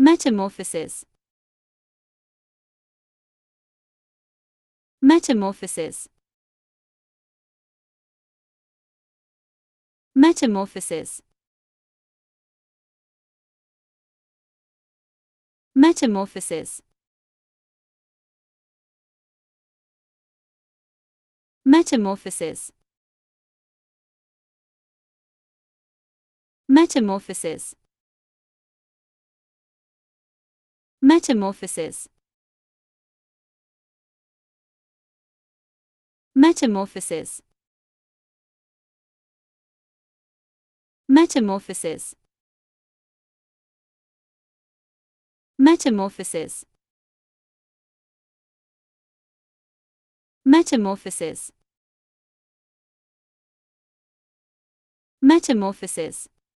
Metamorphosis. Metamorphosis. Metamorphosis. Metamorphosis. Metamorphosis. Metamorphosis. Metamorphosis. Metamorphosis. Metamorphosis. Metamorphosis. Metamorphosis. Metamorphosis.